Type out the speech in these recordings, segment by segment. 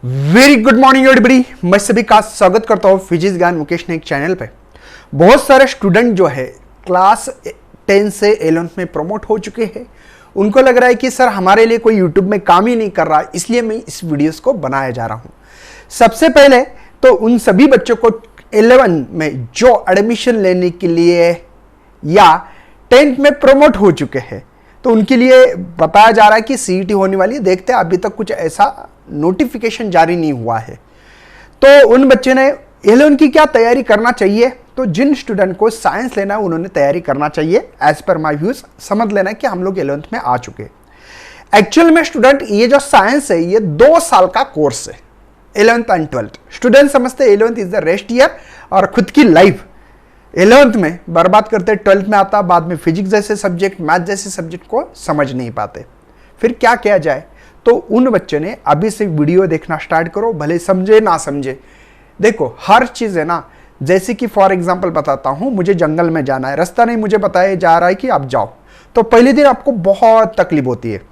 Very good morning everybody. मैं सभी का स्वागत करता हूँ फिजिक्स ज्ञान मुकेश ने एक चैनल पे। बहुत सारे स्टूडेंट जो है क्लास 10 से 11th में प्रमोट हो चुके हैं। उनको लग रहा है कि सर हमारे लिए कोई यूट्यूब में काम ही नहीं कर रहा, इसलिए मैं इस वीडियोस को बनाया जा रहा हूँ। सबसे पहले तो उन सभी बच्चों को 11 में जो एडमिशन लेने के लिए या 10th में प्रमोट हो चुके हैं तो उनके लिए बताया जा रहा है कि सीईटी होने वाली है। देखते हैं, अभी तक कुछ ऐसा नोटिफिकेशन जारी नहीं हुआ है। तो उन बच्चे ने 11 की क्या तैयारी करना चाहिए, तो जिन स्टूडेंट को साइंस लेना है उन्होंने तैयारी करना चाहिए। एज पर माय व्यूज समझ लेना कि हम लोग 11th में आ चुके। एक्चुअल में स्टूडेंट ये जो साइंस है ये 2 साल का कोर्स है, 11th एंड 12th। स्टूडेंट समझते 11th is the rest year और खुद की लाइफ 11th में बर्बाद करते, 12th में आता, बाद में फिजिक्स जैसे सब्जेक्ट, मैथ जैसे सब्जेक्ट को समझ नहीं पाते। फिर क्या किया जाए, तो उन बच्चों ने अभी से वीडियो देखना स्टार्ट करो, भले समझे ना समझे। देखो हर चीज़ है ना, जैसे कि फॉर एग्जांपल बताता हूँ, मुझे जंगल में जाना है, रास्ता नहीं मुझे बताया जा रहा है कि आप जाओ, तो पहले दिन आपको बहुत तकलीफ होती है।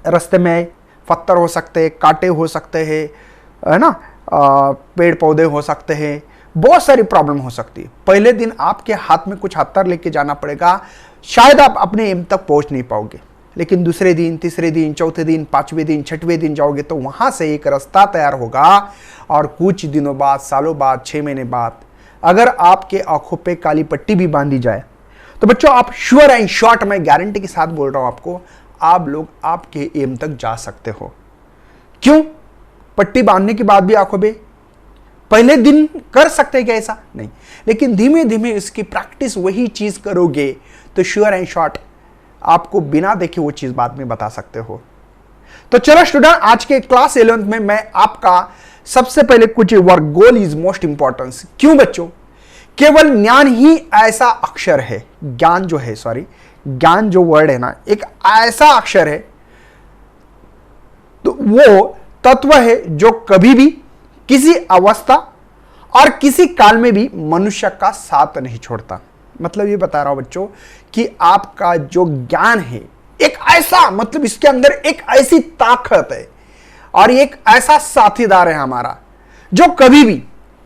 रास्ते में पत्थर हो सकते हैं, कांटे हो सकते हैं, है ना, पेड़ पौधे हो सकते हैं, बहुत सारी प्रॉब्लम हो सकती है। पहले दिन आपके हाथ में कुछ हत्थर लेके जाना पड़ेगा, शायद आप अपने एम तक पहुंच नहीं पाओगे। लेकिन दूसरे दिन, तीसरे दिन, चौथे दिन, 5वें दिन, 6वें दिन जाओगे तो वहां से एक रास्ता तैयार होगा। और कुछ दिनों बाद, सालों बाद, 6 महीने बाद अगर आपके आंखों पे काली पट्टी भी बांधी जाए तो बच्चों आप श्योर एंड शॉर्ट, मैं गारंटी के साथ बोल रहा हूं आपको, आप लोग आपके एम तक जा सकते हो। क्यों? पट्टी बांधने के बाद भी आंखों पे पहले दिन कर सकते हैं क्या? ऐसा नहीं, लेकिन धीमे धीमे इसकी प्रैक्टिस वही चीज करोगे तो श्योर एंड शॉर्ट आपको बिना देखे वो चीज बाद में बता सकते हो। तो चलो स्टूडेंट, आज के क्लास 11th में मैं आपका सबसे पहले कुछ work goal is most importance. क्यों बच्चों? केवल ज्ञान ही ऐसा अक्षर है, ज्ञान जो है, सॉरी, ज्ञान जो वर्ड है ना, एक ऐसा अक्षर है, तो वो तत्व है जो कभी भी किसी अवस्था और किसी काल में भी मनुष्य का साथ नहीं छोड़ता। मतलब ये बता रहा हूं बच्चों कि आपका जो ज्ञान है एक ऐसा, मतलब इसके अंदर एक ऐसी ताकत है और एक ऐसा साथीदार है हमारा, जो कभी भी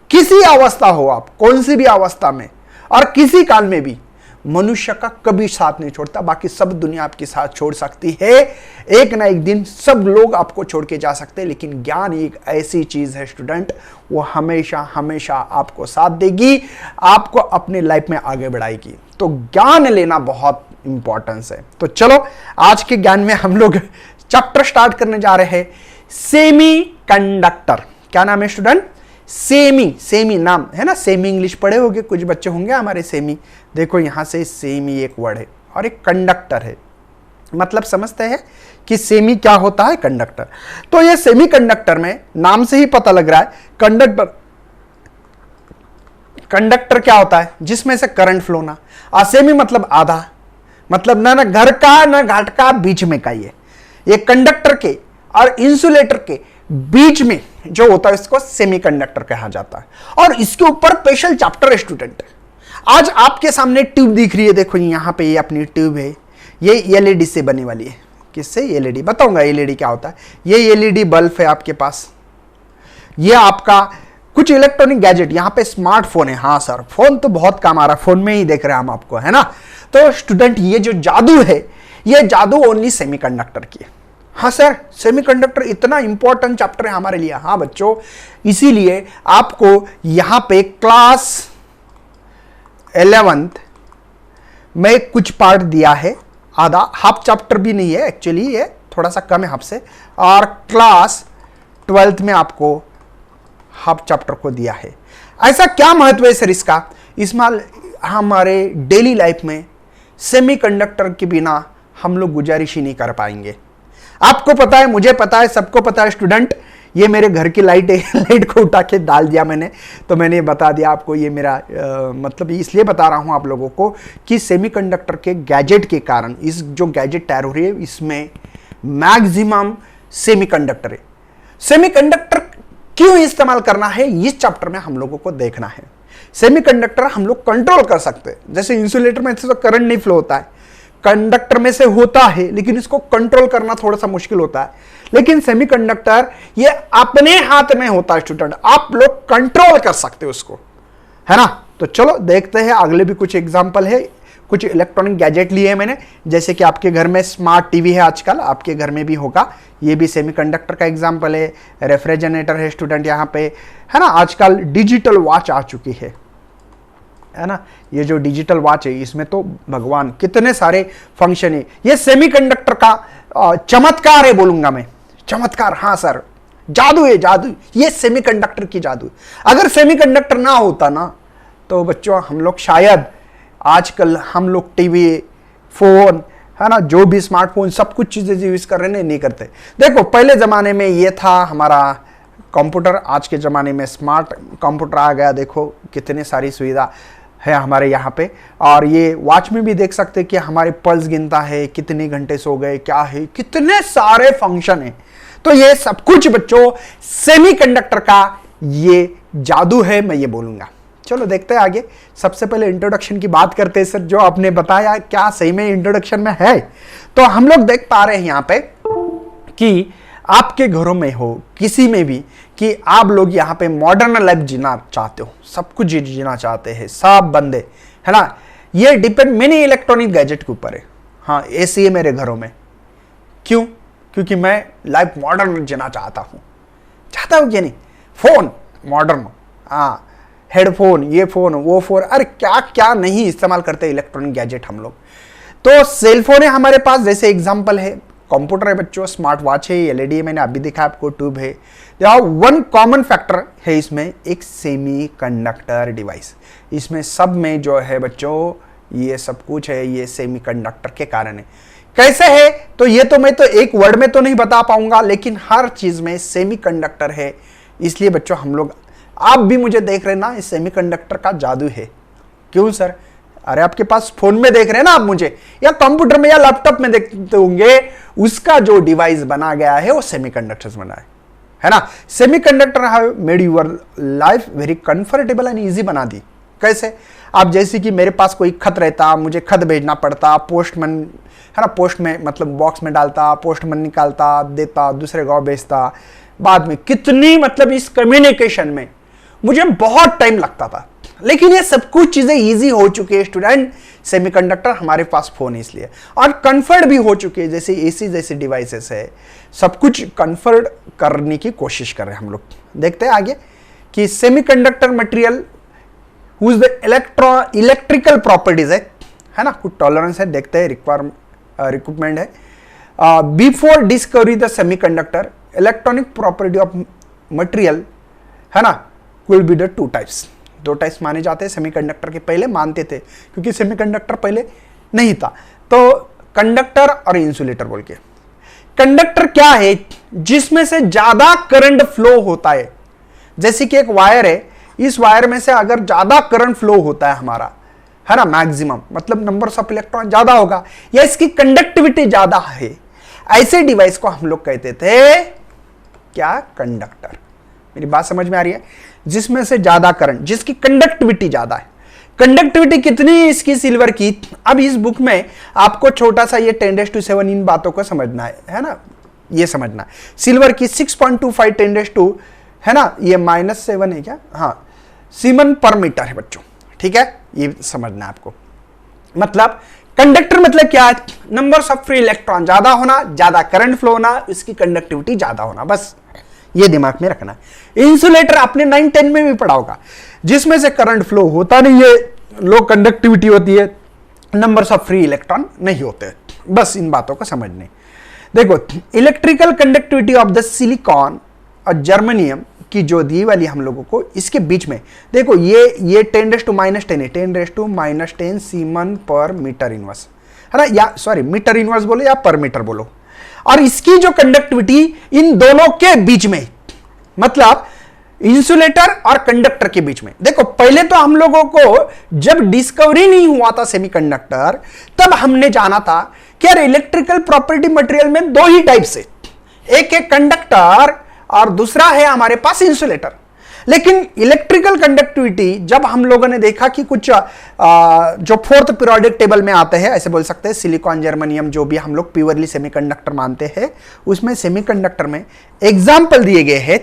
किसी अवस्था हो, आप कौन सी भी अवस्था में और किसी काल में भी मनुष्य का कभी साथ नहीं छोड़ता। बाकी सब दुनिया आपके साथ छोड़ सकती है, एक ना एक दिन सब लोग आपको छोड़ के जा सकते हैं, लेकिन ज्ञान एक ऐसी चीज है स्टूडेंट, वो हमेशा हमेशा आपको साथ देगी, आपको अपने लाइफ में आगे बढ़ाएगी। तो ज्ञान लेना बहुत इंपॉर्टेंस है। तो चलो आज के ज्ञान में हम लोग चैप्टर स्टार्ट करने जा रहे हैं, सेमी कंडक्टर। क्या नाम है स्टूडेंट? सेमी नाम है ना, सेमी इंग्लिश पढ़े होंगे कुछ बच्चे होंगे हमारे। सेमी, देखो यहां से सेमी एक वर्ड है और एक कंडक्टर है, मतलब समझते हैं कि सेमी क्या होता है, कंडक्टर। तो ये सेमी कंडक्टर में नाम से ही पता लग रहा है कंडक्टर क्या होता है, जिसमें से करंट फ्लो ना। सेमी मतलब आधा, मतलब ना घर का ना घाट का, बीच में का। ये कंडक्टर के और इंसुलेटर के बीच में जो होता है इसको सेमीकंडक्टर कहा जाता है। और इसके ऊपर स्पेशल चैप्टर है स्टूडेंट। आज आपके सामने ट्यूब दिख रही है, देखो यहां पे ये अपनी ट्यूब है, ये एलईडी से बनी वाली है। किससे? एलईडी। बताऊंगा एलईडी क्या होता है। ये एलईडी बल्ब है आपके पास, ये आपका कुछ इलेक्ट्रॉनिक गैजेट, यहां पे स्मार्टफोन है। हाँ सर, फोन तो बहुत काम आ रहा है, फोन में ही देख रहे हैं हम आपको, है ना। तो स्टूडेंट ये जो जादू है, ये जादू ओनली सेमीकंडक्टर की है। हाँ सर, सेमीकंडक्टर इतना इंपॉर्टेंट चैप्टर है हमारे लिए। हाँ बच्चों, इसीलिए आपको यहां पे क्लास 11th में कुछ पार्ट दिया है, आधा, हाफ चैप्टर भी नहीं है एक्चुअली, ये थोड़ा सा कम है हाफ से। और क्लास 12th में आपको हाफ चैप्टर को दिया है। ऐसा क्या महत्व है सर इसका? इसमें हमारे डेली लाइफ में सेमीकंडक्टर के बिना हम लोग गुजारिश ही नहीं कर पाएंगे। आपको पता है, मुझे पता है, सबको पता है स्टूडेंट। ये मेरे घर की लाइट है, लाइट को उठा के डाल दिया मैंने, तो मैंने बता दिया आपको। ये मेरा मतलब इसलिए बता रहा हूं आप लोगों को कि सेमीकंडक्टर के गैजेट के कारण, इस जो गैजेट तैयार हो रही है इसमें मैक्सिमम सेमीकंडक्टर है। सेमीकंडक्टर क्यों इस्तेमाल करना है, इस चैप्टर में हम लोगों को देखना है। सेमीकंडक्टर हम लोग कंट्रोल कर सकते हैं, जैसे इंसुलेटर में तो करंट नहीं फ्लो होता है, कंडक्टर में से होता है, लेकिन इसको कंट्रोल करना थोड़ा सा मुश्किल होता है। लेकिन सेमीकंडक्टर ये अपने हाथ में होता है स्टूडेंट, आप लोग कंट्रोल कर सकते हो उसको, है ना। तो चलो देखते हैं, अगले भी कुछ एग्जांपल है, कुछ इलेक्ट्रॉनिक गैजेट लिए हैं मैंने, जैसे कि आपके घर में स्मार्ट टीवी है, आजकल आपके घर में भी होगा, ये भी सेमीकंडक्टर का एग्जांपल है। रेफ्रिजरेटर है स्टूडेंट यहाँ पे, है ना। आजकल डिजिटल वॉच आ चुकी है ना। ये जो डिजिटल वॉच है इसमें तो भगवान कितने सारे फंक्शन है। ये सेमीकंडक्टर का चमत्कार है बोलूंगा मैं, चमत्कार। हाँ सर, जादू है, जादू, ये सेमीकंडक्टर की जादू। अगर सेमीकंडक्टर ना होता ना तो बच्चों हम लोग शायद आजकल हम लोग टीवी, फोन, है ना, जो भी स्मार्टफोन, सब कुछ चीजें यूज कर रहे हैं नहीं करते। देखो पहले जमाने में ये था हमारा कंप्यूटर, आज के जमाने में स्मार्ट कंप्यूटर आ गया। देखो कितनी सारी सुविधा है हमारे यहाँ पे। और ये वॉच में भी देख सकते हैं कि हमारे पल्स गिनता है, कितने घंटे सो गए, क्या है, कितने सारे फंक्शन है। तो ये सब कुछ बच्चों सेमीकंडक्टर का ये जादू है, मैं ये बोलूंगा। चलो देखते हैं आगे। सबसे पहले इंट्रोडक्शन की बात करते हैं सर, जो आपने बताया क्या सही में इंट्रोडक्शन में है। तो हम लोग देख पा रहे हैं यहाँ पे कि आपके घरों में हो, किसी में भी, कि आप लोग यहाँ पे मॉडर्न लाइफ जीना चाहते हो, सब कुछ जीना चाहते हैं सब बंदे, है ना। ये डिपेंड मैंने इलेक्ट्रॉनिक गैजेट के ऊपर है। हाँ, एसी है मेरे घरों में, क्यों? क्योंकि मैं लाइफ मॉडर्न जीना चाहता हूँ क्या नहीं। फोन मॉडर्न, हाँ, हेडफोन, ये फोन, वो फोन, अरे क्या क्या नहीं इस्तेमाल करते इलेक्ट्रॉनिक गैजेट हम लोग। तो सेलफोन है हमारे पास, जैसे एग्जांपल है। कंप्यूटर है बच्चों, स्मार्ट वॉच है, एलईडी है, मैंने अभी दिखा आपको, ट्यूब है। वन कॉमन फैक्टर है इसमें, एक सेमीकंडक्टर डिवाइस। इसमें सब में जो है बच्चों ये सब कुछ है, ये सेमीकंडक्टर के कारण है। कैसे है तो ये तो मैं तो एक वर्ड में तो नहीं बता पाऊंगा, लेकिन हर चीज में सेमीकंडक्टर है। इसलिए बच्चों हम लोग, आप भी मुझे देख रहे हैं ना, इस सेमीकंडक्टर का जादू है। क्यों सर? अरे आपके पास फोन में देख रहे हैं ना आप मुझे, या कंप्यूटर में या लैपटॉप में देखते होंगे, उसका जो डिवाइस बना गया है वो सेमीकंडक्टर्स बना है ना। Semiconductor have made your life very comfortable and easy बना दी। कैसे? आप जैसे कि मेरे पास कोई खत रहता, मुझे खत भेजना पड़ता, पोस्टमैन, है ना, पोस्ट में मतलब बॉक्स में डालता, पोस्टमैन निकालता, देता, दूसरे गांव भेजता, बाद में कितनी मतलब इस कम्युनिकेशन में मुझे बहुत टाइम लगता था। लेकिन ये सब कुछ चीजें इजी हो चुकी है स्टूडेंट, सेमीकंडक्टर हमारे पास फोन इसलिए, और कंफर्ट भी हो चुके हैं, जैसे एसी जैसे डिवाइसेस है, सब कुछ कंफर्ट करने की कोशिश कर रहे हैं हम लोग। देखते हैं आगे कि semiconductor material whose the electrical properties है ना, कुछ टॉलरेंस है, देखते हैं, रिक्वायरमेंट है। Before discovery the semiconductor electronic property of material, है ना, will be the two types. दो टाइप्स माने जाते हैं सेमीकंडक्टर के, पहले मानते थे क्योंकि सेमीकंडक्टर पहले नहीं था। तो कंडक्टर और इंसुलेटर बोल के। कंडक्टर क्या है? जिसमें से ज्यादा करंट फ्लो होता है। जैसे कि एक वायर है, इस वायर में से अगर ज्यादा करंट फ्लो होता है हमारा, है ना, मैक्सिमम मतलब नंबर ऑफ इलेक्ट्रॉन ज्यादा होगा, या इसकी कंडक्टिविटी ज्यादा है, ऐसे डिवाइस को हम लोग कहते थे क्या? कंडक्टर। मेरी बात समझ में आ रही है? जिसमें से ज्यादा करंट, जिसकी कंडक्टिविटी ज्यादा है। कंडक्टिविटी कितनी है इसकी सिल्वर की? अब इस बुक में आपको छोटा सा ये 10⁻⁷ इन बातों को समझना है ना, ये समझना है। सिल्वर की 6.25 10⁻², है ना, ये -7 है क्या? हाँ, सीमन पर मीटर है बच्चों, ठीक है, ये समझना है आपको। मतलब कंडक्टर मतलब क्या है? नंबर्स ऑफ फ्री इलेक्ट्रॉन ज्यादा होना, ज्यादा करंट फ्लो होना, इसकी कंडक्टिविटी ज्यादा होना, बस ये दिमाग में रखना है। इंसुलेटर आपने 9-10 में भी पढ़ा होगा, जिसमें से करंट फ्लो होता नहीं है, लो कंडक्टिविटी होती है, नंबर्स ऑफ फ्री इलेक्ट्रॉन नहीं होते। बस इन बातों को समझने। देखो, electrical conductivity of the silicon और जर्मेनियम की जो दी वाली हम लोगों को, इसके बीच में देखो ये 10⁻⁻10 है, 10⁻⁻10 सीमन पर मीटर इनवर्स, है ना, या सॉरी मीटर इनवर्स बोलो या पर मीटर बोलो। और इसकी जो कंडक्टिविटी इन दोनों के बीच में, मतलब इंसुलेटर और कंडक्टर के बीच में। देखो पहले तो हम लोगों को जब डिस्कवरी नहीं हुआ था सेमीकंडक्टर, तब हमने जाना था कि यार इलेक्ट्रिकल प्रॉपर्टी मटेरियल में दो ही टाइप से, एक है कंडक्टर और दूसरा है हमारे पास इंसुलेटर। लेकिन इलेक्ट्रिकल कंडक्टिविटी जब हम लोगों ने देखा कि कुछ जो फोर्थ पीरियोडिक टेबल में आते हैं, ऐसे बोल सकते हैं सिलिकॉन, जर्मेनियम, जो भी हम लोग प्योरली सेमीकंडक्टर मानते हैं, उसमें सेमीकंडक्टर में एग्जाम्पल दिए गए हैं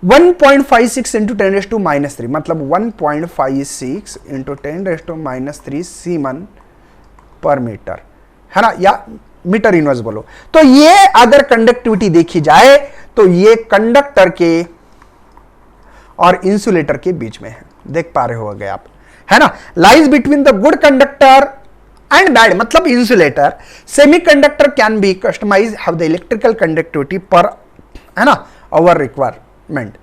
1.56 इंटू 10⁻³ मतलब 1.56 इंटू 10⁻³ सीमन पर मीटर, है ना, या मीटर इनवर्स बोलो। तो ये अगर कंडक्टिविटी देखी जाए तो ये कंडक्टर के और इंसुलेटर के बीच में है, देख पा रहे होगे आप, है ना, lies between the good conductor and bad मतलब insulator. Semiconductor can be customise have the electrical conductivity पर, है ना, our requirement.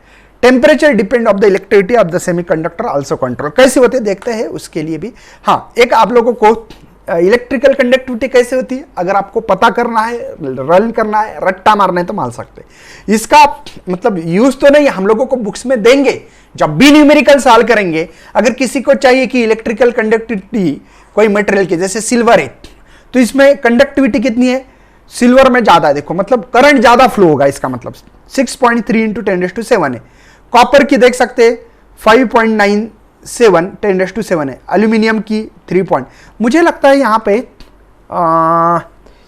Temperature depend of the electricity of the semiconductor also control. कैसे होते देखते हैं उसके लिए भी। हाँ, एक आप लोगों को इलेक्ट्रिकल कंडक्टिविटी कैसे होती है अगर आपको पता करना है, रन करना है, रट्टा मारना है तो मार सकते हैं। इसका मतलब यूज तो नहीं, हम लोगों को बुक्स में देंगे जब भी न्यूमेरिकल सॉल्व करेंगे। अगर किसी को चाहिए कि इलेक्ट्रिकल कंडक्टिविटी कोई मटेरियल की, जैसे सिल्वर है, तो इसमें कंडक्टिविटी कितनी है, सिल्वर में ज्यादा है, देखो मतलब करंट ज्यादा फ्लो होगा, इसका मतलब 6.3 इंटू 10⁻⁷ है। कॉपर की देख सकते 5.97 10⁻⁷ है। एल्यूमिनियम की 3 मुझे लगता है यहाँ पे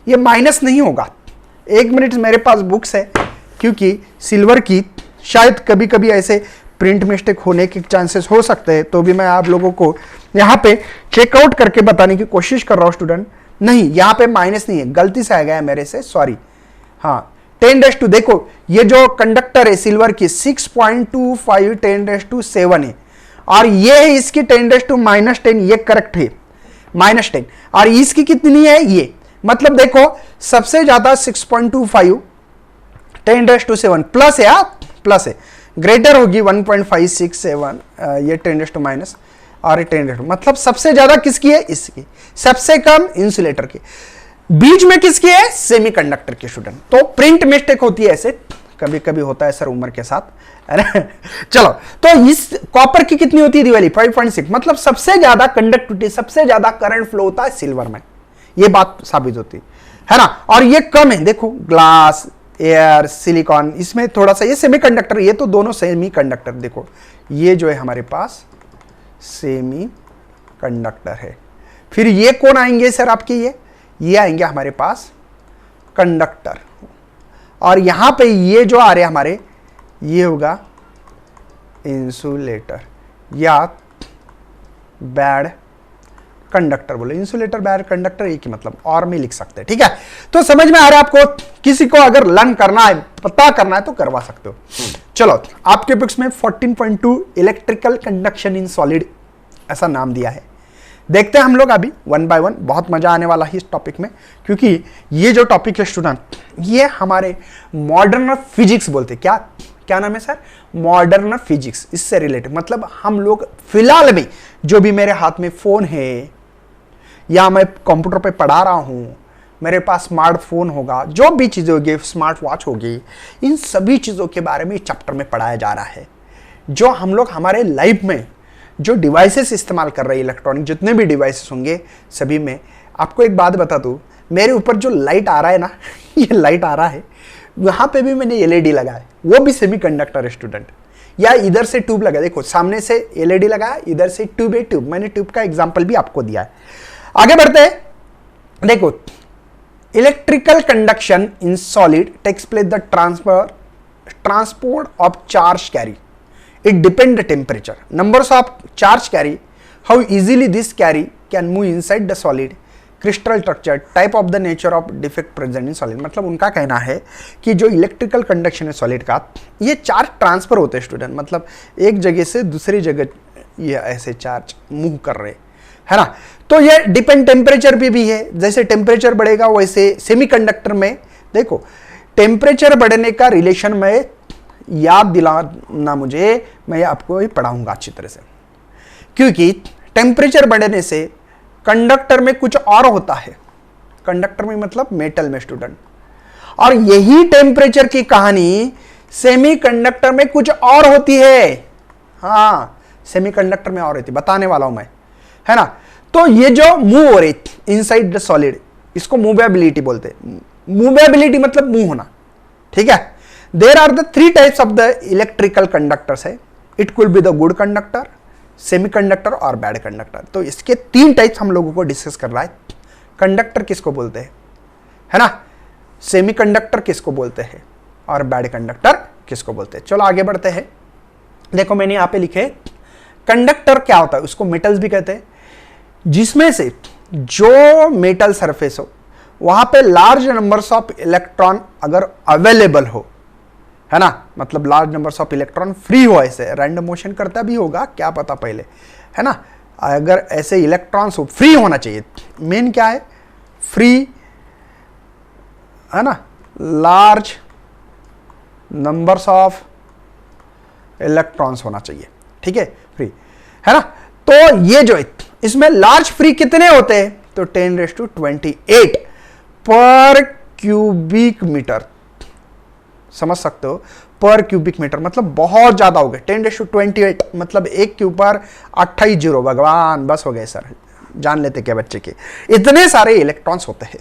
ये माइनस नहीं होगा। एक मिनट, मेरे पास बुक्स है, क्योंकि सिल्वर की शायद कभी कभी ऐसे प्रिंट मिस्टेक होने के चांसेस हो सकते हैं, तो भी मैं आप लोगों को यहाँ पे चेकआउट करके बताने की कोशिश कर रहा हूँ स्टूडेंट। नहीं, यहाँ पे माइनस नहीं है, गलती से आ गया है मेरे से, सॉरी। हाँ, 10⁻², देखो ये जो कंडक्टर है सिल्वर की 6.25 10⁻⁷ है, और ये है इसकी 10⁻⁻10, ये करेक्ट है -10, और इसकी कितनी है ये, मतलब देखो सबसे ज्यादा 6.25 10⁻⁷ प्लस है, प्लस है, ग्रेटर होगी 1.567 ये 10⁻⁻, और 10⁻, मतलब सबसे ज्यादा किसकी है, इसकी, सबसे कम इंसुलेटर की, बीच में किसकी है, सेमीकंडक्टर की स्टूडेंट। तो प्रिंट मिस्टेक होती है, ऐसे कभी कभी होता है सर उम्र के साथ, है ना। चलो, तो इस कॉपर की कितनी होती है दिवाली 5.6, मतलब सबसे ज्यादा कंडक्टिविटी, सबसे ज्यादा करंट फ्लो होता है सिल्वर में, ये बात साबित होती है ना। और ये कम है, देखो ग्लास, एयर, सिलिकॉन, इसमें थोड़ा सा ये सेमीकंडक्टर, ये तो दोनों सेमीकंडक्टर, देखो ये जो है हमारे पास सेमीकंडक्टर है। फिर ये कौन आएंगे सर आपके, ये आएंगे हमारे पास कंडक्टर, और यहां पे ये जो आ रहे हैं हमारे, ये होगा इंसुलेटर या बैड कंडक्टर बोले। इंसुलेटर बैड कंडक्टर एक ही मतलब, और में लिख सकते हैं, ठीक है। तो समझ में आ रहा है आपको, किसी को अगर लर्न करना है, पता करना है तो करवा सकते हो। चलो, आपके बुक्स में 14.2 इलेक्ट्रिकल कंडक्शन इन सॉलिड ऐसा नाम दिया है। देखते हैं हम लोग अभी 1 बाय 1, बहुत मजा आने वाला है इस टॉपिक में, क्योंकि ये जो टॉपिक है स्टूडेंट, ये हमारे मॉडर्न फिजिक्स बोलते हैं। क्या नाम है सर, मॉडर्न फिजिक्स, इससे रिलेटेड, मतलब हम लोग फिलहाल में जो भी मेरे हाथ में फोन है, या मैं कंप्यूटर पे पढ़ा रहा हूं, मेरे पास स्मार्टफोन होगा, जो भी चीजें होगी, स्मार्ट वॉच होगी, इन सभी चीजों के बारे में इस चैप्टर में पढ़ाया जा रहा है। जो हम लोग हमारे लाइफ में जो डिवाइसेस इस्तेमाल कर रहे हैं, इलेक्ट्रॉनिक जितने भी डिवाइसेस होंगे सभी में, आपको एक बात बता दूं, मेरे ऊपर जो लाइट आ रहा है ना, ये लाइट आ रहा है, वहां पे भी मैंने एलईडी लगा है, वो भी सेमीकंडक्टर स्टूडेंट, या इधर से ट्यूब लगा, देखो सामने से एलईडी लगा है, इधर से ट्यूब है, ट्यूब, मैंने ट्यूब का एग्जांपल भी आपको दिया है। आगे बढ़ते हैं, देखो electrical conduction in solid takes place the transport of charge carry, it depend the temperature, numbers of charge carry, how easily this carry can move inside the solid, crystal structure, type of the nature of defect present in solid। मतलब उनका कहना है कि जो electrical conduction है solid का, ये charge transfer होते हैं स्टूडेंट, मतलब एक जगह से दूसरी जगह ये ऐसे चार्ज मूव कर रहे, है ना। तो ये डिपेंड टेम्परेचर पे भी है, जैसे टेम्परेचर बढ़ेगा वैसे सेमीकंडक्टर में, देखो टेम्परेचर बढ़ने का रिलेशन में याद दिलाना मुझे, मैं आपको ही पढ़ाऊंगा अच्छी तरह से, क्योंकि टेम्परेचर बढ़ने से कंडक्टर में कुछ और होता है, कंडक्टर में मतलब मेटल में स्टूडेंट, और यही टेम्परेचर की कहानी सेमीकंडक्टर में कुछ और होती है। हाँ, सेमीकंडक्टर में और होती, बताने वाला हूं मैं, है ना। तो ये जो मूव हो रही इनसाइड द सॉलिड, इसको मूवेबिलिटी बोलते हैं। मूवेबिलिटी मतलब मूव होना, ठीक है। There are the 3 types of the electrical conductors है, it could be the good conductor, semiconductor और बैड कंडक्टर। तो इसके 3 टाइप्स हम लोगों को डिस्कस करना है। कंडक्टर किसको बोलते हैं, है ना, सेमीकंडक्टर किसको बोलते हैं और बैड कंडक्टर किसको बोलते हैं। चलो आगे बढ़ते हैं। देखो मैंने यहां पे लिखे कंडक्टर क्या होता है, उसको मेटल्स भी कहते हैं, जिसमें से जो मेटल सरफेस हो वहां पे लार्ज नंबर्स ऑफ इलेक्ट्रॉन अगर अवेलेबल हो, है ना, मतलब large numbers of electron free हो, ऐसे रैंडम मोशन करता भी होगा क्या पता पहले, है ना, अगर ऐसे इलेक्ट्रॉन्स हो फ्री होना चाहिए। मेन क्या है, फ्री, है ना, लार्ज नंबर्स ऑफ इलेक्ट्रॉन्स होना चाहिए, ठीक है, फ्री, है ना। तो ये जो इसमें लार्ज फ्री कितने होते हैं, तो 10⁻28 पर क्यूबिक मीटर, समझ सकते हो, पर क्यूबिक मीटर मतलब बहुत ज्यादा हो गए। 10⁻28 मतलब 1 के ऊपर 28 जीरो, भगवान बस हो गए सर, जान लेते क्या बच्चे के, इतने सारे इलेक्ट्रॉन्स होते हैं,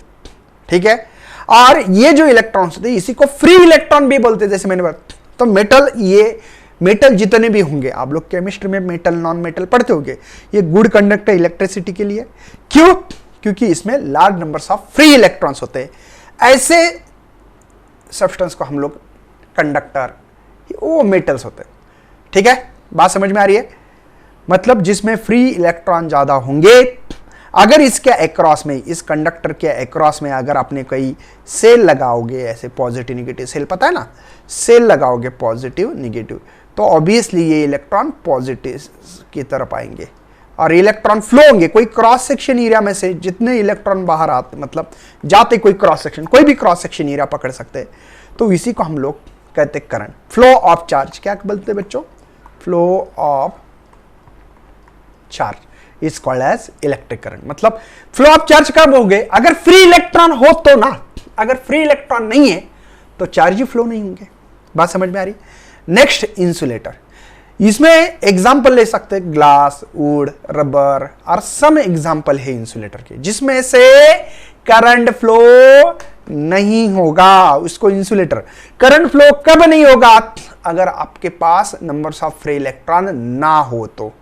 ठीक है। और ये जो इलेक्ट्रॉन्स होते हैं इसी को फ्री इलेक्ट्रॉन भी बोलते हैं, जैसे मैंने बताया। तो मेटल, ये मेटल जितने भी होंगे, आप लोग केमिस्ट्री में मेटल नॉन मेटल पढ़ते होंगे, ये गुड कंडक्टर इलेक्ट्रिसिटी के लिए। क्यों, क्योंकि इसमें large numbers of free electrons होते हैं। ऐसे सब्सटेंस को हम लोग कंडक्टर, वो मेटल्स होते हैं, ठीक है, बात समझ में आ रही है। मतलब जिसमें फ्री इलेक्ट्रॉन ज्यादा होंगे, अगर इसके अक्रॉस में, इस कंडक्टर के अक्रॉस में अगर आपने कोई सेल लगाओगे, ऐसे पॉजिटिव निगेटिव सेल, पता है ना, सेल लगाओगे पॉजिटिव निगेटिव, तो ऑब्वियसली ये इलेक्ट्रॉन पॉजिटिव की तरफ आएंगे और इलेक्ट्रॉन फ्लो होंगे। कोई क्रॉस सेक्शन एरिया में से जितने इलेक्ट्रॉन बाहर आते, मतलब जाते, कोई क्रॉस सेक्शन, कोई भी क्रॉस सेक्शन एरिया पकड़ सकते हैं, तो इसी को हम लोग कहते हैं करंट, फ्लो ऑफ चार्ज। क्या बोलते हैं बच्चों, flow of charge is called as electric current. मतलब फ्लो ऑफ चार्ज कब हो गए, अगर फ्री इलेक्ट्रॉन हो तो ना, अगर फ्री इलेक्ट्रॉन नहीं है तो चार्ज ही फ्लो नहीं होंगे। बात समझ में आ रही। Next, insulator. इसमें एग्जाम्पल ले सकते हैं ग्लास, वुड, रबर और सम एग्जाम्पल है इंसुलेटर के, जिसमें से करंट फ्लो नहीं होगा, उसको इंसुलेटर। करंट फ्लो कब नहीं होगा, अगर आपके पास नंबर्स ऑफ फ्री इलेक्ट्रॉन ना हो तो,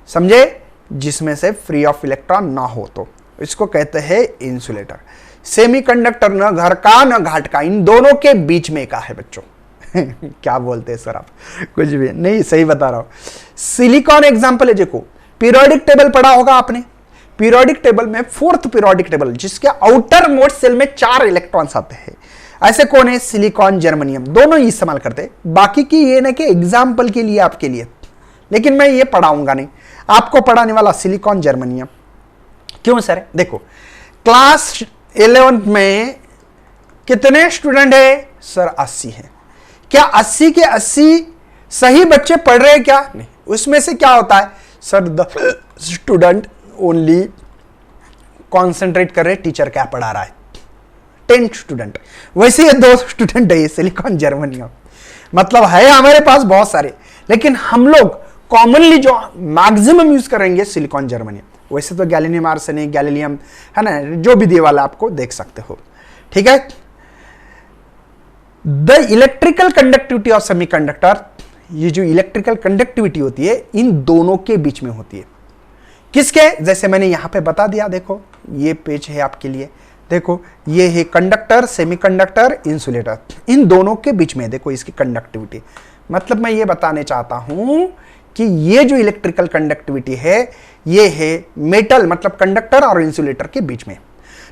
समझे, जिसमें से फ्री ऑफ इलेक्ट्रॉन ना हो तो इसको कहते हैं इंसुलेटर। सेमीकंडक्टर न घर का न घाट का, इन दोनों के बीच में का है बच्चों। क्या बोलते हैं सर आप, कुछ भी नहीं, सही बता रहा हूं। सिलिकॉन एग्जांपल है, देखो पीरियोडिक टेबल पढ़ा होगा आपने, पीरियोडिक टेबल में 4th पीरियोडिक टेबल, जिसके आउटर मोस्ट सेल में 4 इलेक्ट्रॉन्स आते हैं, ऐसे कौन है, सिलिकॉन, जर्मेनियम, दोनों ही इस्तेमाल करते हैं। बाकी की ये ना कि एग्जाम्पल के लिए, आपके लिए, लेकिन मैं ये पढ़ाऊंगा नहीं, आपको पढ़ाने वाला सिलिकॉन, जर्मेनियम। क्यों सर, देखो क्लास 11th में कितने स्टूडेंट है सर, 80 हैं। क्या 80 के 80 सही बच्चे पढ़ रहे हैं क्या, नहीं, उसमें से क्या होता है sir, the student only concentrate कर रहे टीचर क्या पढ़ा रहा है, 10 स्टूडेंट। वैसे ये 2 स्टूडेंट है, सिलिकॉन, जर्मेनियम। मतलब है हमारे पास बहुत सारे, लेकिन हम लोग कॉमनली जो मैक्सिमम यूज करेंगे सिलिकॉन, जर्मेनियम। वैसे तो गैलियम आर्सेनिक, गैलियम, है ना, जो भी दिए वाला आपको देख सकते हो, ठीक है। The electrical conductivity of semiconductor, ये जो इलेक्ट्रिकल कंडक्टिविटी होती है इन दोनों के बीच में होती है। किसके, जैसे मैंने यहां पे बता दिया, देखो ये पेज है आपके लिए, देखो ये है कंडक्टर, सेमीकंडक्टर, इंसुलेटर, इन दोनों के बीच में देखो इसकी कंडक्टिविटी। मतलब मैं ये बताने चाहता हूं कि ये जो इलेक्ट्रिकल कंडक्टिविटी है ये है मेटल, मतलब कंडक्टर और इंसुलेटर के बीच में।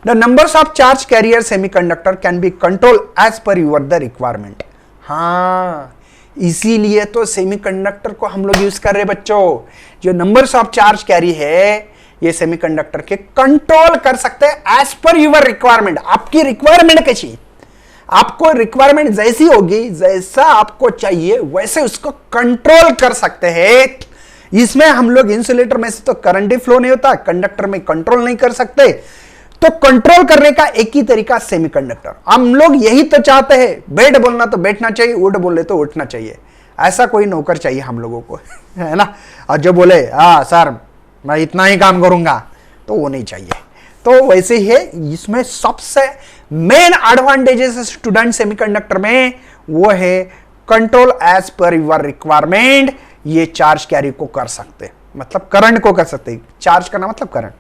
The numbers of charge carrier semiconductor can be control as per your the requirement. हाँ, इसीलिए तो सेमीकंडक्टर को हम लोग यूज कर रहे बच्चों। जो नंबर्स ऑफ चार्ज कैरी है ये सेमीकंडक्टर के कंट्रोल कर सकते हैं एज पर यूर रिक्वायरमेंट। आपकी रिक्वायरमेंट कैसी, आपको रिक्वायरमेंट जैसी होगी, जैसा आपको चाहिए वैसे उसको कंट्रोल कर सकते हैं। इसमें हम लोग इंसुलेटर में से तो करंट ही फ्लो नहीं होता, कंडक्टर में कंट्रोल नहीं कर सकते, तो कंट्रोल करने का एक ही तरीका सेमीकंडक्टर। हम लोग यही तो चाहते हैं, बेड बोलना तो बैठना चाहिए, उठ बोले तो उठना चाहिए, ऐसा कोई नौकर चाहिए हम लोगों को, है ना। और जो बोले हाँ सर मैं इतना ही काम करूंगा, तो वो नहीं चाहिए। तो वैसे ही है, इसमें सबसे मेन एडवांटेजेस स्टूडेंट सेमीकंडक्टर में वो है control as per your requirement. ये चार्ज कैरी को कर सकते, मतलब करंट को कर सकते, चार्ज करना मतलब करंट,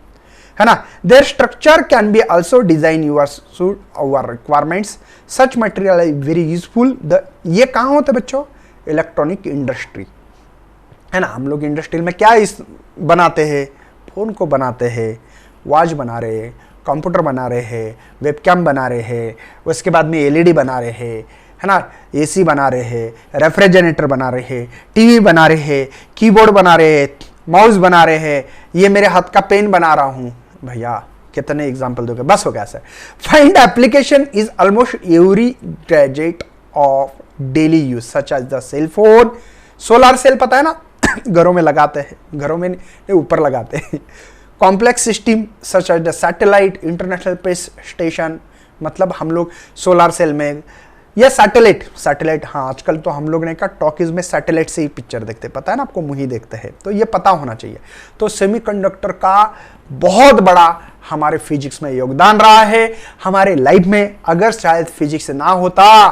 है ना। Their structure can be also design your suit our requirements, such material is very useful. ये कहाँ होते बच्चों? इलेक्ट्रॉनिक इंडस्ट्री, है ना। हम लोग इंडस्ट्री में क्या इस बनाते हैं? फोन को बनाते हैं, वॉच बना रहे हैं, कंप्यूटर बना रहे हैं, वेबकैम बना रहे हैं, उसके बाद में एलईडी बना रहे हैं, है ना, एसी बना रहे हैं, रेफ्रिजरेटर बना रहे हैं, टीवी बना रहे हैं, कीबोर्ड बना रहे हैं, माउस बना रहे हैं, ये मेरे हाथ का पेन बना रहा हूँ। भैया कितने एग्जाम्पल दोगे? बस हो गया sir. Find application is almost every gadget of daily use such as the cell phone. Solar cell पता है ना, घरों में लगाते हैं, घरों में नहीं ऊपर लगाते हैं। Complex system such as the satellite, international space station, मतलब हम लोग सोलर सेल में, या सैटेलाइट, हाँ आजकल तो हम लोग ने कहा टॉकीज में सैटेलाइट से ही पिक्चर देखते, पता है ना आपको, मूवी देखते हैं, तो ये पता होना चाहिए। तो सेमीकंडक्टर का बहुत बड़ा हमारे फिजिक्स में योगदान रहा है, हमारे लाइफ में। अगर शायद फिजिक्स ना होता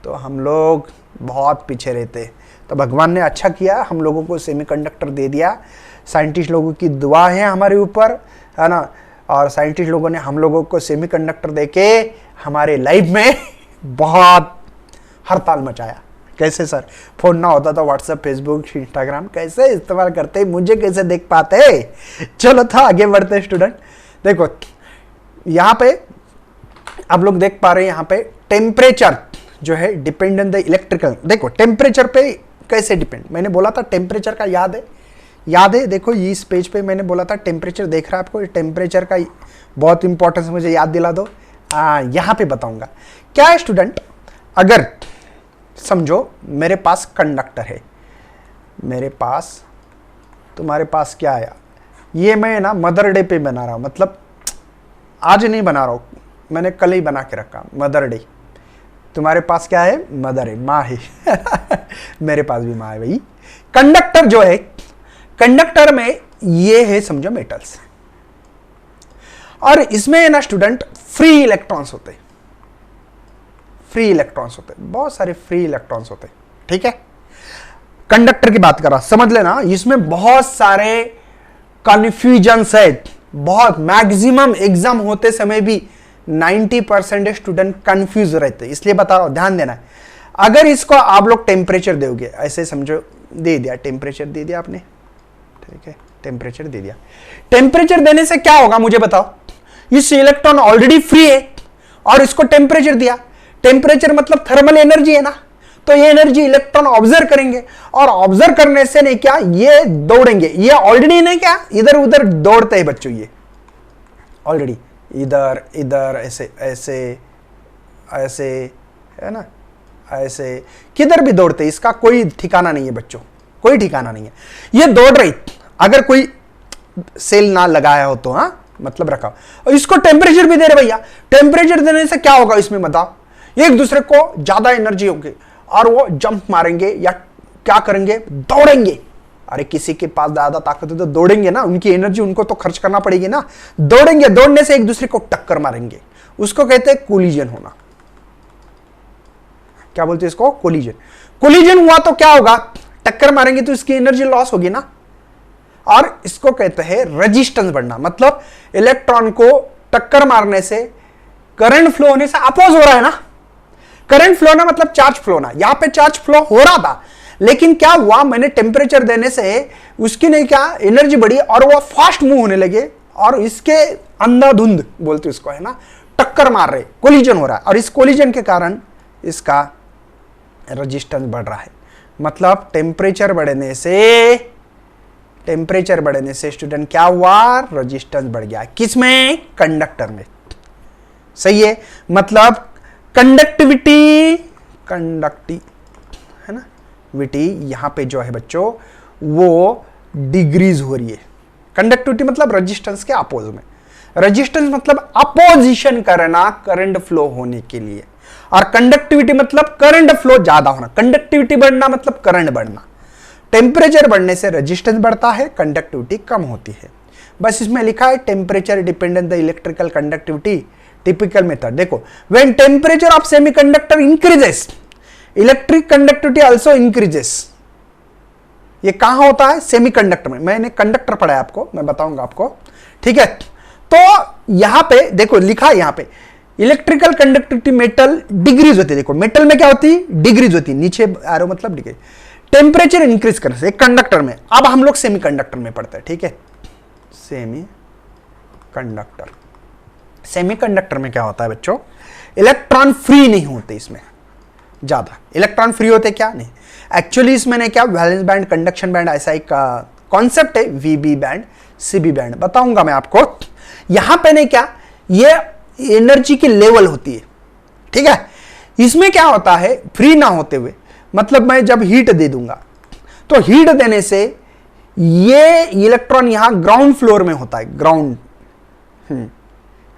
तो हम लोग बहुत पीछे रहते। तो भगवान ने अच्छा किया, हम लोगों को सेमीकंडक्टर दे दिया। साइंटिस्ट लोगों की दुआ है हमारे ऊपर, है ना, और साइंटिस्ट लोगों ने हम लोगों को सेमीकंडक्टर देके हमारे लाइफ में बहुत हड़ताल मचाया। कैसे सर? फोन ना होता तो व्हाट्सएप, फेसबुक, इंस्टाग्राम कैसे इस्तेमाल करते, मुझे कैसे देख पाते? चलो था आगे बढ़ते स्टूडेंट। देखो यहाँ पे आप लोग देख पा रहे हैं, यहाँ पे टेम्परेचर जो है डिपेंड ऑन द इलेक्ट्रिकल। देखो टेम्परेचर पे कैसे डिपेंड, मैंने बोला था टेम्परेचर का, याद है? देखो इस पेज पे मैंने बोला था टेम्परेचर, देख रहा है आपको? टेम्परेचर का बहुत इंपॉर्टेंस मुझे याद दिला दो। यहाँ पे बताऊंगा क्या है स्टूडेंट। अगर समझो मेरे पास कंडक्टर है, मेरे पास, तुम्हारे पास क्या है, ये मैं ना मदर डे पे बना रहा हूँ, मतलब आज नहीं बना रहा हूँ, मैंने कल ही बना के रखा, मदर डे। तुम्हारे पास क्या है? मदर है, माँ है। मेरे पास भी माँ है भाई। कंडक्टर जो है, कंडक्टर में ये है समझो मेटल्स, और इसमें है ना स्टूडेंट फ्री इलेक्ट्रॉन्स होते हैं, फ्री इलेक्ट्रॉन्स होते हैं, बहुत सारे फ्री इलेक्ट्रॉन्स होते हैं, ठीक है। कंडक्टर की बात कर रहा, समझ लेना, इसमें बहुत सारे कन्फ्यूजन्स है, बहुत मैक्सिमम एग्जाम होते समय भी 90% स्टूडेंट कंफ्यूज रहते, इसलिए बता रहा हूं, ध्यान देना है। अगर इसको आप लोग टेम्परेचर दोगे, ऐसे समझो, दे दिया टेम्परेचर, दे दिया आपने, ठीक है, टेम्परेचर दे दिया। टेम्परेचर देने से क्या होगा मुझे बताओ? इस इलेक्ट्रॉन ऑलरेडी फ्री है और इसको टेम्परेचर दिया, टेम्परेचर मतलब थर्मल एनर्जी है ना, तो ये एनर्जी इलेक्ट्रॉन ऑब्जर्व करेंगे, और ऑब्जर्व करने से नहीं क्या, ये दौड़ेंगे, ये ऑलरेडी नहीं क्या इधर उधर दौड़ते हैं बच्चों, ये ऑलरेडी इधर इधर ऐसे ऐसे ऐसे, है ना, ऐसे किधर भी दौड़ते, इसका कोई ठिकाना नहीं है बच्चों, कोई ठिकाना नहीं है, ये दौड़ रही। अगर कोई सेल ना लगाया हो तो, हाँ मतलब रखा, और इसको टेम्परेचर भी दे रहे भैया, टेम्परेचर देने से क्या होगा इसमें बताओ? एक दूसरे को ज्यादा एनर्जी होगी और वो जंप मारेंगे या क्या करेंगे, दौड़ेंगे। अरे किसी के पास ज्यादा ताकत है तो दौड़ेंगे ना, उनकी एनर्जी उनको तो खर्च करना पड़ेगी ना, दौड़ेंगे, दौड़ने से एक दूसरे को टक्कर मारेंगे, उसको कहते हैं कोलिजन होना। क्या बोलते हैं इसको? कोलिजन। कोलिजन हुआ तो क्या होगा? टक्कर मारेंगे तो इसकी एनर्जी लॉस होगी ना, और इसको कहते हैं रेजिस्टेंस बढ़ना, मतलब इलेक्ट्रॉन को टक्कर मारने से करंट फ्लो होने से अपोज हो रहा है ना, करंट फ्लो ना मतलब चार्ज फ्लो ना, यहां पे चार्ज फ्लो हो रहा था, लेकिन क्या हुआ, मैंने टेम्परेचर देने से उसकी नहीं क्या एनर्जी बढ़ी और वो फास्ट मूव होने लगे, और इसके अंधाधुंध बोलते इसको, है ना, टक्कर मार रहे, कोलिजन हो रहा है, और इस कोलिजन के कारण इसका रेजिस्टेंस बढ़ रहा है। मतलब टेम्परेचर बढ़ने से स्टूडेंट क्या हुआ? रेजिस्टेंस बढ़ गया, किसमें? कंडक्टर में, सही है। मतलब कंडक्टिविटी है ना, विटी यहां पे जो है बच्चों वो डिग्रीज हो रही है। कंडक्टिविटी मतलब रेजिस्टेंस के अपोज में, रेजिस्टेंस मतलब अपोजिशन करना करंट फ्लो होने के लिए, और कंडक्टिविटी मतलब करंट फ्लो ज्यादा होना। कंडक्टिविटी बढ़ना मतलब करंट बढ़ना। टेम्परेचर बढ़ने से रेजिस्टेंस बढ़ता है, कंडक्टिविटी कम होती है। बस इसमें लिखा है temperature dependent the electrical conductivity, typical method. देखो, when temperature of semiconductor increases, electric conductivity also increases. ये कहां होता है? सेमीकंडक्टर में। मैंने कंडक्टर पढ़ा है आपको, मैं बताऊंगा आपको, ठीक है। तो यहां पे देखो लिखा है, यहां पे इलेक्ट्रिकल कंडक्टिविटी मेटल डिग्रीज होती है। देखो मेटल में क्या होती है? डिग्रीज होती है, नीचे एरो मतलब डिग्री। टेम्परेचर इंक्रीज करने से कंडक्टर में, अब हम लोग सेमीकंडक्टर में पढ़ते हैं, ठीक है। सेमीकंडक्टर, सेमीकंडक्टर में क्या होता है बच्चों? इलेक्ट्रॉन फ्री नहीं होते, इसमें ज्यादा इलेक्ट्रॉन फ्री होते क्या? नहीं। एक्चुअली इसमें ने क्या, वैलेंस बैंड, कंडक्शन बैंड, ऐसा एक कॉन्सेप्ट है, वीबी बैंड, सीबी बैंड, बताऊंगा मैं आपको। यहां पे ने क्या, ये एनर्जी की लेवल होती है, ठीक है। इसमें क्या होता है, फ्री ना होते हुए, मतलब मैं जब हीट दे दूंगा तो हीट देने से ये इलेक्ट्रॉन यहां ग्राउंड फ्लोर में होता है, ग्राउंड है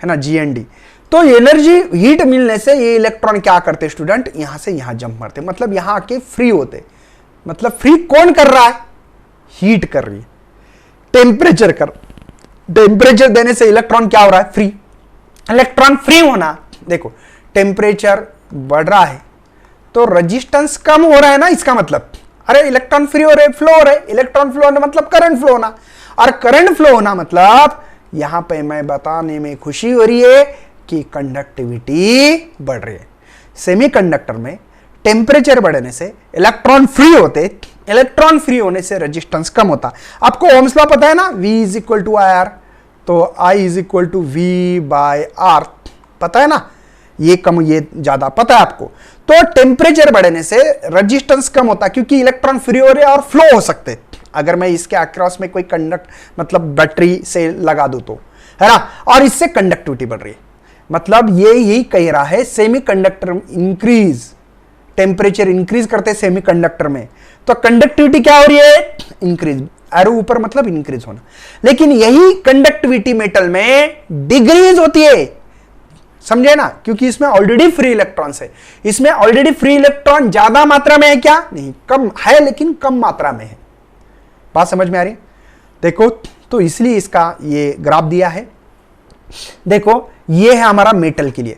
ना, जीएनडी। तो एनर्जी हीट मिलने से ये इलेक्ट्रॉन क्या करते स्टूडेंट, यहां से यहां जंप मारते, मतलब यहां आके फ्री होते। मतलब फ्री कौन कर रहा है? हीट कर रही है, टेम्परेचर टेम्परेचर देने से इलेक्ट्रॉन क्या हो रहा है? फ्री। इलेक्ट्रॉन फ्री होना, देखो टेम्परेचर बढ़ रहा है तो रेजिस्टेंस कम हो रहा है ना, इसका मतलब अरे इलेक्ट्रॉन फ्री हो रहे, फ्लो हो रहे, इलेक्ट्रॉन फ्लो होना मतलब करंट फ्लो होना, और करंट फ्लो होना मतलब यहां पे मैं बताने में खुशी हो रही है कि कंडक्टिविटी बढ़ रही है। सेमीकंडक्टर में टेम्परेचर बढ़ने से इलेक्ट्रॉन फ्री होते, इलेक्ट्रॉन फ्री होने से रेजिस्टेंस कम होता। आपको ओम्स लॉ पता है ना, V is equal to I R, तो I is equal to V by R, पता है ना, ये कम ये ज्यादा पता है आपको। तो टेम्परेचर बढ़ने से रेजिस्टेंस कम होता क्योंकि इलेक्ट्रॉन फ्री हो रहे और फ्लो हो सकते। अगर मैं इसके अक्रॉस में कोई कंडक्ट मतलब बैटरी से लगा दूं तो, है ना, और इससे कंडक्टिविटी बढ़ रही है। मतलब ये यही कह रहा है, सेमीकंडक्टर इंक्रीज, टेम्परेचर इंक्रीज करते सेमीकंडक्टर में, तो कंडक्टिविटी क्या हो रही है? इंक्रीज, एरो ऊपर मतलब इंक्रीज होना। लेकिन यही कंडक्टिविटी मेटल में डिक्रीज होती है, समझे ना, क्योंकि इसमें ऑलरेडी फ्री इलेक्ट्रॉन्स है। इसमें ऑलरेडी फ्री इलेक्ट्रॉन ज्यादा मात्रा में है क्या? नहीं, कम है लेकिन कम मात्रा में है। बात समझ में आ रही? देखो तो इसलिए इसका ये ग्राफ दिया है। देखो ये है हमारा मेटल के लिए,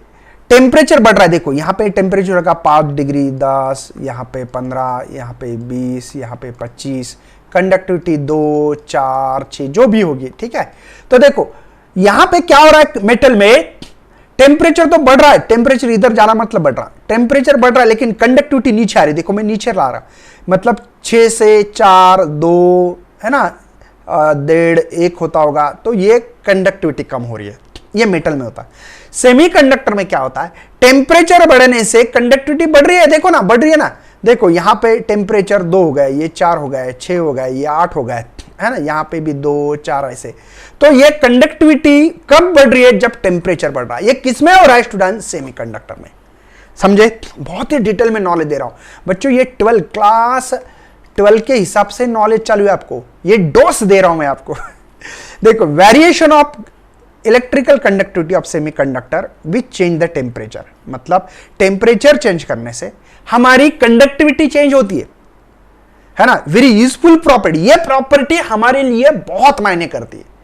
टेम्परेचर बढ़ रहा है। देखो यहां पे टेम्परेचर का 5 डिग्री, 10, यहां पे 15, यहां पे 20, यहां पे 25, कंडक्टिविटी 2, 4, 6 जो भी होगी, ठीक है। तो देखो यहां पे क्या हो रहा है, मेटल में टेम्परेचर तो बढ़ रहा है, टेम्परेचर इधर जाना मतलब बढ़ रहा, टेम्परेचर बढ़ रहा है लेकिन कंडक्टिविटी नीचे आ रही। देखो मैं नीचे ला रहा, मतलब 6 से 4, 2 है ना, 1.5, 1 होता होगा, तो ये कंडक्टिविटी कम हो रही है, ये मेटल में होता है। सेमीकंडक्टर में क्या होता है, टेम्परेचर बढ़ने से कंडक्टिविटी बढ़ रही है, देखो ना बढ़ रही है ना। देखो यहां पे टेम्परेचर 2 हो गए, ये 4 हो गए, 6 हो गए, ये 8 हो गए, है ना, यहां पे भी 2, 4 ऐसे। तो ये कंडक्टिविटी कब बढ़ रही है? जब टेम्परेचर बढ़ रहा है। ये किसमें हो रहा है स्टूडेंट? सेमीकंडक्टर में। समझे? बहुत ही डिटेल में नॉलेज दे रहा हूं बच्चों, ये 12 क्लास 12 के हिसाब से नॉलेज चालू है आपको, ये डोज दे रहा हूं मैं आपको। देखो variation of electrical conductivity of semiconductor which change the temperature, मतलब टेम्परेचर चेंज करने से हमारी कंडक्टिविटी चेंज होती है ना। वेरी यूजफुल प्रॉपर्टी, ये प्रॉपर्टी हमारे लिए बहुत मायने करती है।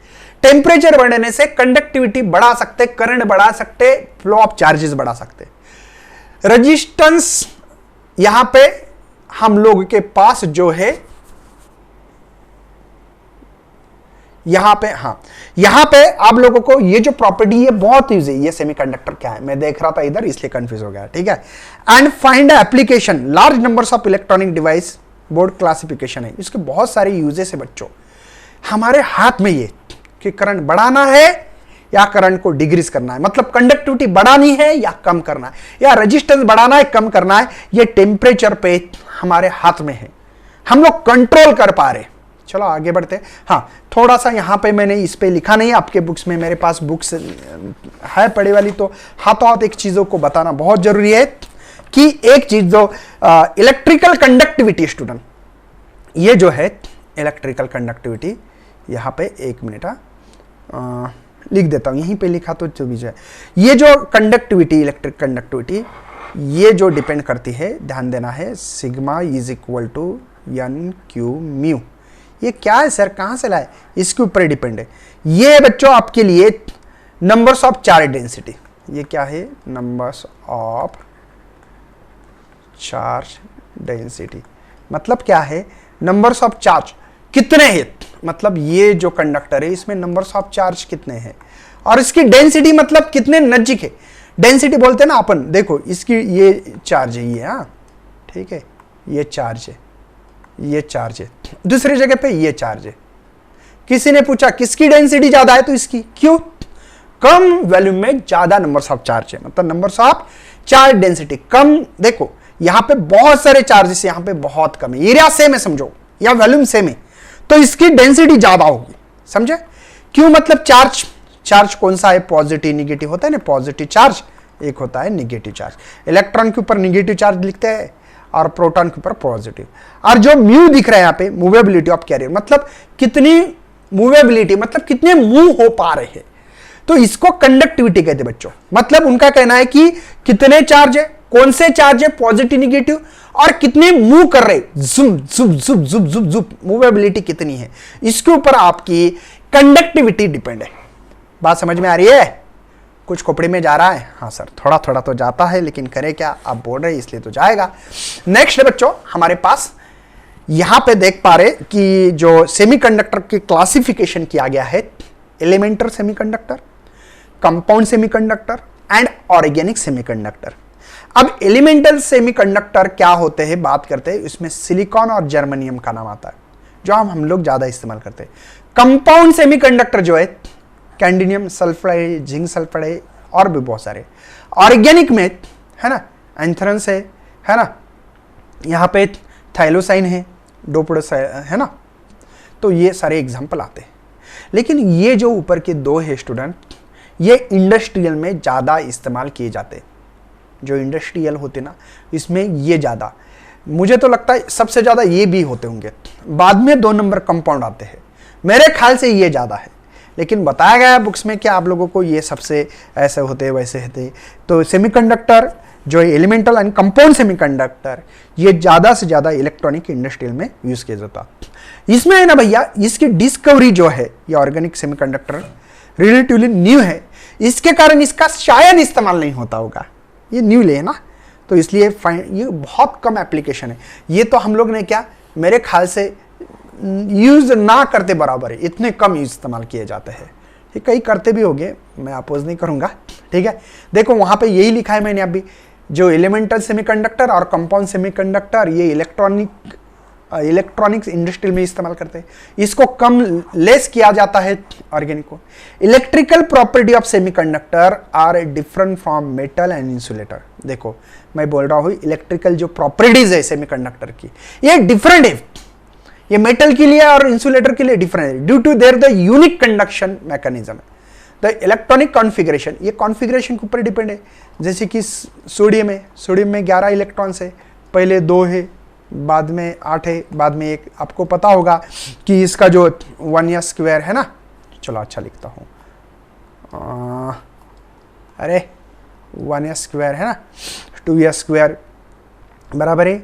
टेम्परेचर बढ़ने से कंडक्टिविटी बढ़ा सकते, करंट बढ़ा सकते, फ्लो ऑफ चार्जेस बढ़ा सकते। रेजिस्टेंस यहां पे हम लोग के पास जो है, यहां पे, हाँ यहां पे आप लोगों को ये जो प्रॉपर्टी है बहुत यूज है। ये सेमीकंडक्टर क्या है मैं देख रहा था इधर, इसलिए कंफ्यूज हो गया, ठीक है। And find application large numbers of electronic device, board classification है, इसके बहुत सारे यूजेस है बच्चों। हमारे हाथ में ये कि करंट बढ़ाना है या करंट को डिक्रीज करना है, मतलब कंडक्टिविटी बढ़ानी है या कम करना है, या रेजिस्टेंस बढ़ाना है कम करना है, ये टेम्परेचर पे हमारे हाथ में है, हम लोग कंट्रोल कर पा रहे। चलो आगे बढ़ते हैं। हाँ थोड़ा सा यहाँ पे मैंने इस पे लिखा नहीं, आपके बुक्स में, मेरे पास बुक्स है पढ़े वाली, तो हाथों हाथ एक चीजों को बताना बहुत जरूरी है कि एक चीज जो इलेक्ट्रिकल कंडक्टिविटी स्टूडेंट, ये जो है इलेक्ट्रिकल कंडक्टिविटी, यहाँ पे 1 मिनट लिख देता हूँ, यहीं पे लिखा तो जो भी है, ये जो कंडक्टिविटी, इलेक्ट्रिक कंडक्टिविटी, ये जो डिपेंड करती है, ध्यान देना है, sigma is equal to n q mu. ये क्या है सर, कहां से लाए? इसके ऊपर डिपेंड है। ये बच्चों आपके लिए नंबर्स ऑफ चार्ज डेंसिटी, ये क्या है? नंबर्स ऑफ चार्ज डेंसिटी, मतलब क्या है? नंबर्स ऑफ चार्ज कितने हैं, मतलब ये जो कंडक्टर है इसमें नंबर्स ऑफ चार्ज कितने हैं, और इसकी डेंसिटी मतलब कितने नजदीक है, डेंसिटी बोलते हैं ना अपन। देखो इसकी ये चार्ज है, ये हाँ ठीक है, ये चार्ज है, ये चार्ज है, दूसरी जगह पे ये चार्ज है। किसी ने पूछा किसकी डेंसिटी ज्यादा है, तो इसकी। क्यों? कम वॉल्यूम में ज्यादा नंबर्स ऑफ चार्ज है, मतलब नंबर्स ऑफ चार्ज डेंसिटी कम। देखो यहां पे बहुत सारे चार्जेस, यहां पे बहुत कम है, एरिया सेम है समझो, या वॉल्यूम सेम है, तो इसकी डेंसिटी ज्यादा होगी, समझे? क्यों? मतलब चार्ज कौन सा है, पॉजिटिव निगेटिव होता है ना, पॉजिटिव चार्ज एक होता है निगेटिव चार्ज। इलेक्ट्रॉन के ऊपर निगेटिव चार्ज लिखते हैं और प्रोटॉन के ऊपर पॉजिटिव। और जो म्यू दिख रहा है यहाँ पे, मूवेबिलिटी ऑफ कैरियर, मतलब कितनी मूवेबिलिटी, मतलब कितने मूव हो पा रहे हैं, तो इसको कंडक्टिविटी कहते हैं बच्चों। मतलब उनका कहना है कि कितने चार्ज है, कौन से चार्ज है, पॉजिटिव निगेटिव, और कितने मूव कर रहे, जुम जुम जुम जुम जुम जुम, मूवेबिलिटी कितनी है, इसके ऊपर आपकी कंडक्टिविटी डिपेंड है। बात समझ में आ रही है? कुछ खोपड़ी में जा रहा है? हाँ सर, थोड़ा थोड़ा तो जाता है, लेकिन करे क्या, आप बोल रहे इसलिए तो जाएगा। नेक्स्ट है बच्चों हमारे पास, यहां पे देख पा रहे कि जो सेमीकंडक्टर की क्लासिफिकेशन किया गया है, elemental semiconductor, compound semiconductor and organic semiconductor. अब एलिमेंटल सेमीकंडक्टर क्या होते हैं, बात करते हैं, इसमें सिलिकॉन और जर्मेनियम का नाम आता है, जो हम लोग ज्यादा इस्तेमाल करते हैं। कंपाउंड सेमीकंडक्टर जो है कैंडिनियम सल्फाइड, जिंक सल्फाइड और भी बहुत सारे। ऑर्गेनिक में है ना, एंथ्रेंस है ना, यहाँ पे थाइलोसाइन है, डोप्ड है ना, तो ये सारे एग्जाम्पल आते हैं। लेकिन ये जो ऊपर के दो है स्टूडेंट, ये इंडस्ट्रियल में ज़्यादा इस्तेमाल किए जाते हैं। जो इंडस्ट्रियल होते ना, इसमें ये ज़्यादा, मुझे तो लगता है सबसे ज़्यादा ये भी होते होंगे, बाद में 2 नंबर कंपाउंड आते हैं, मेरे ख्याल से ये ज़्यादा है। लेकिन बताया गया बुक्स में कि आप लोगों को ये सबसे ऐसे होते वैसे होते। तो सेमीकंडक्टर जो एलिमेंटल एंड कंपाउंड सेमीकंडक्टर, ये ज़्यादा से ज़्यादा इलेक्ट्रॉनिक इंडस्ट्रियल में यूज़ किया जाता। इसमें है ना भैया, इसकी डिस्कवरी जो है, ये ऑर्गेनिक सेमीकंडक्टर रिलेटिवली न्यू है, इसके कारण इसका शायद इस्तेमाल नहीं होता होगा, ये न्यू ले ना, तो इसलिए ये बहुत कम एप्लीकेशन है। ये तो हम लोग ने क्या, मेरे ख्याल से यूज ना करते बराबर है, इतने कम यूज इस्तेमाल किए जाते हैं। ये कई करते भी होंगे, मैं अपोज नहीं करूंगा, ठीक है। देखो वहां पे यही लिखा है मैंने अभी, जो एलिमेंटल सेमीकंडक्टर और कंपाउंड सेमीकंडक्टर, ये इलेक्ट्रॉनिक्स इंडस्ट्री में इस्तेमाल करते हैं, इसको कम लेस किया जाता है ऑर्गेनिक को। Electrical property of semiconductor are different from metal and insulator. देखो मैं बोल रहा हूँ इलेक्ट्रिकल जो प्रॉपर्टीज है सेमीकंडक्टर की, ये डिफरेंट है, ये मेटल के लिए और इंसुलेटर के लिए डिफरेंट है, due to their the unique conduction mechanism. The electronic configuration, ये कॉन्फ़िगरेशन के ऊपर डिपेंड है। जैसे कि सोडियम में 11 इलेक्ट्रॉन्स है, पहले 2 है, बाद में 8 है, बाद में 1। आपको पता होगा कि इसका जो 1s² है ना, चलो अच्छा लिखता हूँ, अरे 1s² है ना, 2s² बराबर है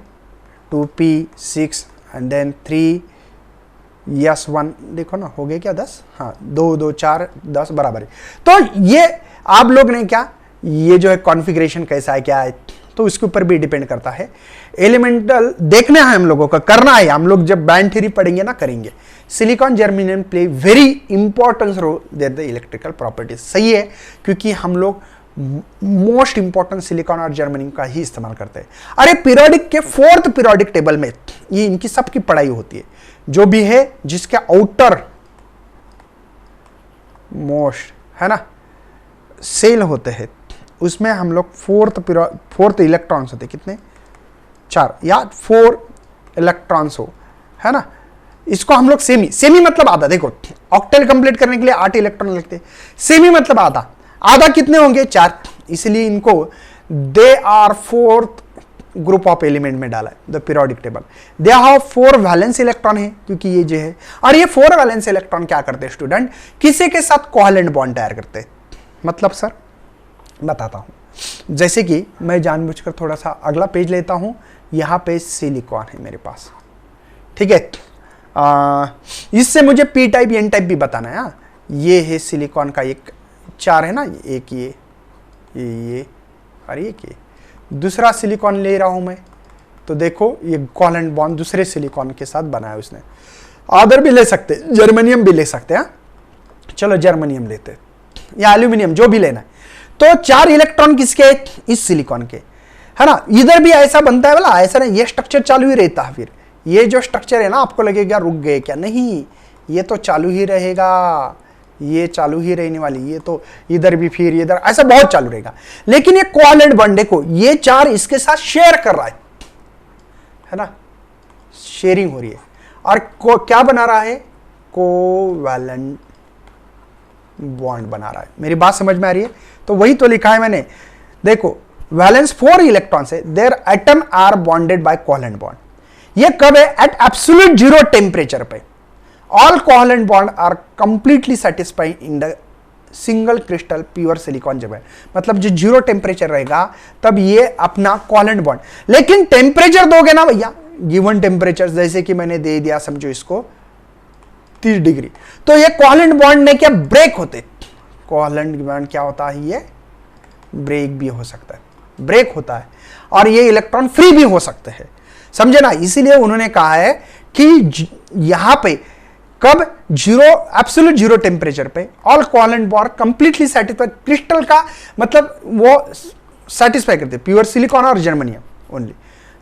2p6 एंड देन 3s1, देखो ना हो गए क्या 10, हाँ 2 2 4 10 बराबर है। तो ये आप लोग ने क्या, ये जो है कॉन्फ़िगरेशन कैसा है क्या है, तो इसके ऊपर भी डिपेंड करता है। एलिमेंटल देखना है हम लोगों का, करना है, हम लोग जब बैंड थ्योरी पढ़ेंगे ना करेंगे। Silicon germanium play very important role their the electrical properties. सही है, क्योंकि हम लोग मोस्ट इंपॉर्टेंट सिलिकॉन और जर्मेनियम का ही इस्तेमाल करते हैं। अरे पीरियोडिक के 4th पीरियोडिक टेबल में ये इनकी सबकी पढ़ाई होती है, जो भी है जिसके आउटर मोस्ट है ना सेल होते हैं, उसमें हम लोग 4th इलेक्ट्रॉन्स होते, कितने 4 या 4 इलेक्ट्रॉन्स हो, है ना। इसको हम लोग सेमी मतलब आधा। देखो ऑक्टेल कंप्लीट करने के लिए 8 इलेक्ट्रॉन लगते हैं, सेमी मतलब आधा कितने होंगे 4, इसलिए इनको they are 4th group of element में डाला है the periodic table. They have 4 valence electron है, क्योंकि ये जो है, और ये 4 वैलेंस इलेक्ट्रॉन क्या करते हैं स्टूडेंट, किसी के साथ कोवेलेंट बॉन्ड तैयार करते हैं। मतलब सर बताता हूं, जैसे कि मैं जानबूझकर थोड़ा सा अगला पेज लेता हूं, यहां पे सिलिकॉन है मेरे पास, ठीक है। इससे मुझे पी टाइप एन टाइप भी बताना है। ये है सिलिकॉन का एक 4 है ना, एक ये और एक ये, दूसरा सिलिकॉन ले रहा हूं मैं, तो देखो ये कोवेलेंट बॉन्ड दूसरे सिलिकॉन के साथ बनाया उसने। अदर भी ले सकते, जर्मेनियम भी ले सकते हैं, चलो जर्मेनियम लेते या एल्यूमिनियम, जो भी लेना है। तो 4 इलेक्ट्रॉन किसके, इस सिलिकॉन के, है ना। इधर भी ऐसा बनता है बोला, ऐसा नहीं, ये स्ट्रक्चर चालू ही रहता है। फिर ये जो स्ट्रक्चर है ना, आपको लगेगा रुक गए क्या, नहीं, ये तो चालू ही रहेगा, ये चालू ही रहने वाली, ये तो इधर भी फिर इधर, ऐसा बहुत चालू रहेगा। लेकिन ये कोवेलेंट बॉन्ड देखो, ये 4 इसके साथ शेयर कर रहा है ना, शेयरिंग हो रही है। और क्या बना रहा है, कोवेलेंट बॉन्ड बना रहा है। मेरी बात समझ में आ रही है। तो वही तो लिखा है मैंने, देखो वैलेंस 4 इलेक्ट्रॉन्स है, their atom are bonded by covalent bond. ये कब है, एट एब्सोल्यूट 0 टेम्परेचर पे all covalent bond are completely satisfied in the single crystal pure silicon. जब है मतलब जो 0 टेम्परेचर रहेगा तब ये अपना कोवेलेंट बॉन्ड, लेकिन टेम्परेचर दोगे ना भैया, गिवन टेम्परेचर जैसे कि मैंने दे दिया, समझो इसको 30 डिग्री, तो ये कोवेलेंट बॉन्ड ने क्या ब्रेक होते, कोवेलेंट बॉन्ड क्या होता है, ये ब्रेक भी हो सकता है, ब्रेक होता है, और ये इलेक्ट्रॉन फ्री भी हो सकते हैं, समझे ना। इसीलिए उन्होंने कहा है कि यहां पे कब 0 एब्सोल्यूट 0 टेम्परेचर पे all covalent bond completely satisfied, crystal का मतलब वो सेटिस्फाई करते, प्योर सिलिकॉन और germanium only.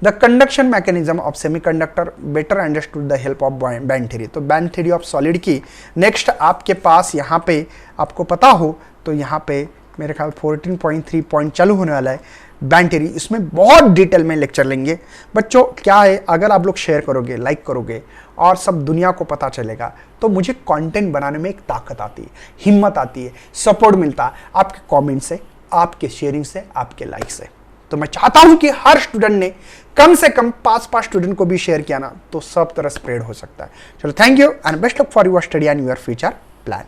The conduction mechanism of semiconductor better understood the help of band theory. तो बैंड थ्योरी ऑफ सॉलिड की नेक्स्ट आपके पास यहाँ पे आपको पता हो तो यहाँ पे मेरे ख्याल 14.3 पॉइंट चालू होने वाला है बैंड थ्योरी। इसमें बहुत डिटेल में लेक्चर लेंगे बच्चों। क्या है, अगर आप लोग शेयर करोगे, लाइक करोगे और सब दुनिया को पता चलेगा तो मुझे कंटेंट बनाने में एक ताकत आती है, हिम्मत आती है, सपोर्ट मिलता है आपके कमेंट से, आपके शेयरिंग से, आपके लाइक से। तो मैं चाहता हूं कि हर स्टूडेंट ने कम से कम 5 स्टूडेंट को भी शेयर किया ना, तो सब तरह स्प्रेड हो सकता है। चलो, thank you and best luck for your study and your future plan.